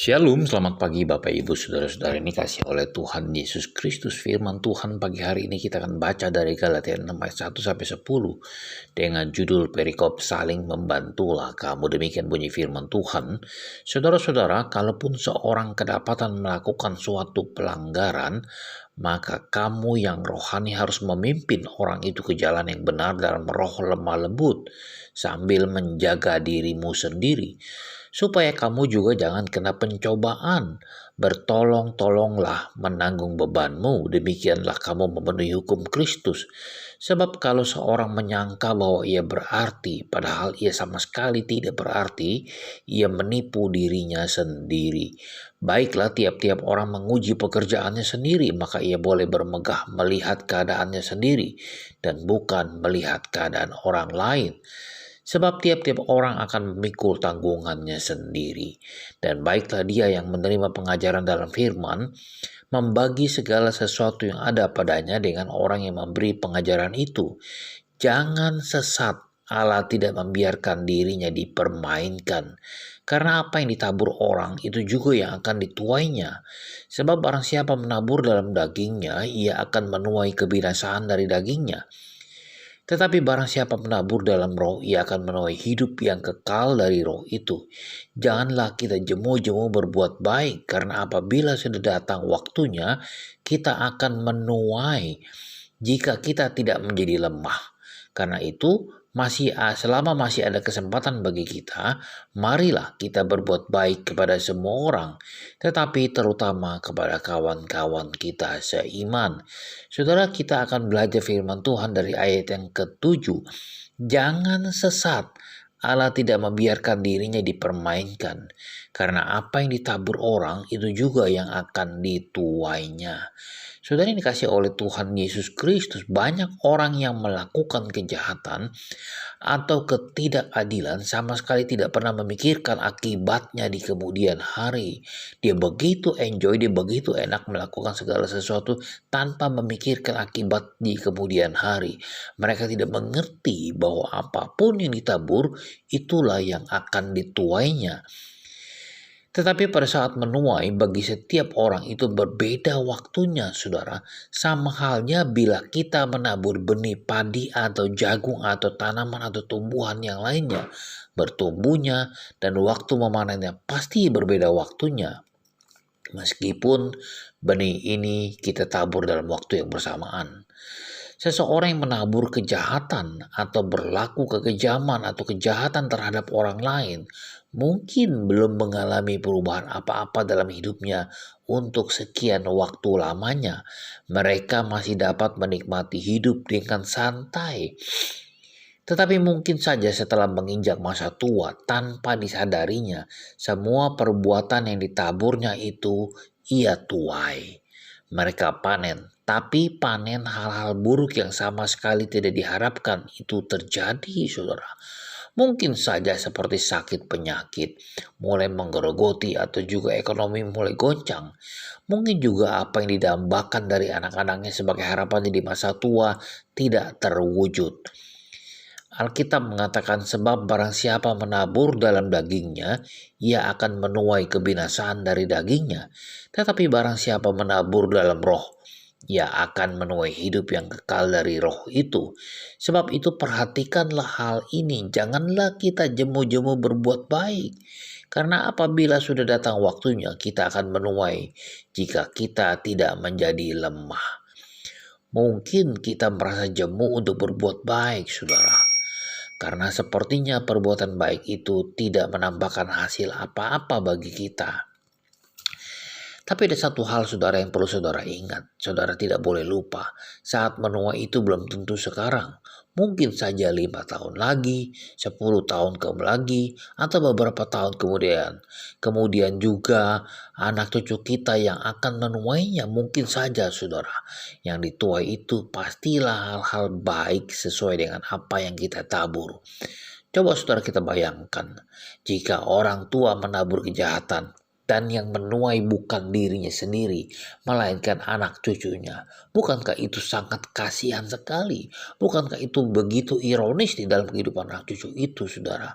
Shalom, selamat pagi Bapak Ibu Saudara-saudara, ini kasih oleh Tuhan Yesus Kristus. Firman Tuhan pagi hari ini kita akan baca dari Galatia 6 ayat 1 sampai 10 dengan judul perikop saling membantulah kamu. Demikian bunyi firman Tuhan. Saudara-saudara, kalaupun seorang kedapatan melakukan suatu pelanggaran, maka kamu yang rohani harus memimpin orang itu ke jalan yang benar dalam roh lemah lembut, sambil menjaga dirimu sendiri, supaya kamu juga jangan kena pencobaan. Bertolong-tolonglah menanggung bebanmu, demikianlah kamu memenuhi hukum Kristus. Sebab kalau seorang menyangka bahwa ia berarti, padahal ia sama sekali tidak berarti, ia menipu dirinya sendiri. Baiklah, tiap-tiap orang menguji pekerjaannya sendiri, maka ia boleh bermegah melihat keadaannya sendiri, dan bukan melihat keadaan orang lain. Sebab tiap-tiap orang akan memikul tanggungannya sendiri. Dan baiklah dia yang menerima pengajaran dalam firman, membagi segala sesuatu yang ada padanya dengan orang yang memberi pengajaran itu. Jangan sesat, Allah tidak membiarkan dirinya dipermainkan. Karena apa yang ditabur orang itu juga yang akan dituainya. Sebab barang siapa menabur dalam dagingnya, ia akan menuai kebinasaan dari dagingnya. Tetapi barang siapa menabur dalam roh, ia akan menuai hidup yang kekal dari roh itu. Janganlah kita jemu-jemu berbuat baik, karena apabila sudah datang waktunya, kita akan menuai jika kita tidak menjadi lemah. Karena itu, selama masih ada kesempatan bagi kita, marilah kita berbuat baik kepada semua orang, tetapi terutama kepada kawan-kawan kita seiman. Saudara, kita akan belajar firman Tuhan dari ayat yang ke-7. Jangan sesat, Allah tidak membiarkan dirinya dipermainkan, karena apa yang ditabur orang itu juga yang akan dituainya. Saudara, yang dikasih oleh Tuhan Yesus Kristus, banyak orang yang melakukan kejahatan atau ketidakadilan sama sekali tidak pernah memikirkan akibatnya di kemudian hari. Dia begitu enjoy, dia begitu enak melakukan segala sesuatu tanpa memikirkan akibat di kemudian hari. Mereka tidak mengerti bahwa apapun yang ditabur, itulah yang akan dituainya. Tetapi pada saat menuai, bagi setiap orang itu berbeda waktunya, saudara. Sama halnya bila kita menabur benih padi atau jagung atau tanaman atau tumbuhan yang lainnya. Bertumbuhnya dan waktu memanennya pasti berbeda waktunya. Meskipun benih ini kita tabur dalam waktu yang bersamaan. Seseorang yang menabur kejahatan atau berlaku kekejaman atau kejahatan terhadap orang lain mungkin belum mengalami perubahan apa-apa dalam hidupnya untuk sekian waktu lamanya. Mereka masih dapat menikmati hidup dengan santai. Tetapi mungkin saja setelah menginjak masa tua, tanpa disadarinya, semua perbuatan yang ditaburnya itu ia tuai. Mereka panen, tapi panen hal-hal buruk yang sama sekali tidak diharapkan itu terjadi, saudara. Mungkin saja seperti sakit penyakit, mulai menggerogoti atau juga ekonomi mulai goncang. Mungkin juga apa yang didambakan dari anak-anaknya sebagai harapannya di masa tua tidak terwujud. Alkitab mengatakan sebab barang siapa menabur dalam dagingnya, ia akan menuai kebinasaan dari dagingnya. Tetapi barang siapa menabur dalam roh, ia akan menuai hidup yang kekal dari roh itu. Sebab itu perhatikanlah hal ini, janganlah kita jemu-jemu berbuat baik. Karena apabila sudah datang waktunya, kita akan menuai jika kita tidak menjadi lemah. Mungkin kita merasa jemu untuk berbuat baik, saudara. Karena sepertinya perbuatan baik itu tidak menambahkan hasil apa-apa bagi kita. Tapi ada satu hal, saudara, yang perlu saudara ingat. Saudara tidak boleh lupa, saat menuai itu belum tentu sekarang. Mungkin saja 5 tahun lagi, 10 tahun lagi, atau beberapa tahun kemudian. Kemudian juga anak cucu kita yang akan menuainya. Mungkin saja, saudara, yang dituai itu pastilah hal-hal baik sesuai dengan apa yang kita tabur. Coba saudara kita bayangkan, jika orang tua menabur kejahatan, dan yang menuai bukan dirinya sendiri, melainkan anak cucunya. Bukankah itu sangat kasihan sekali? Bukankah itu begitu ironis di dalam kehidupan anak cucu itu, saudara?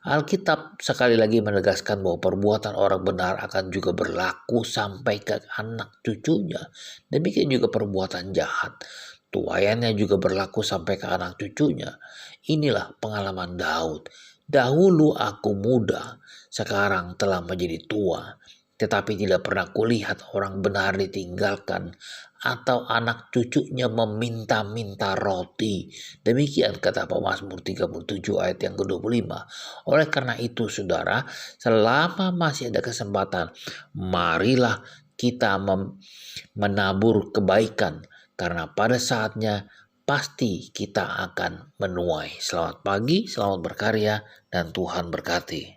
Alkitab sekali lagi menegaskan bahwa perbuatan orang benar akan juga berlaku sampai ke anak cucunya. Demikian juga perbuatan jahat. Tuaiannya juga berlaku sampai ke anak cucunya. Inilah pengalaman Daud. Dahulu aku muda, sekarang telah menjadi tua, tetapi tidak pernah kulihat orang benar ditinggalkan atau anak cucunya meminta-minta roti. Demikian kata Pemazmur 37 ayat yang ke-25. Oleh karena itu saudara, selama masih ada kesempatan, marilah kita menabur kebaikan, karena pada saatnya pasti kita akan menuai. Selamat pagi, selamat berkarya, dan Tuhan berkati.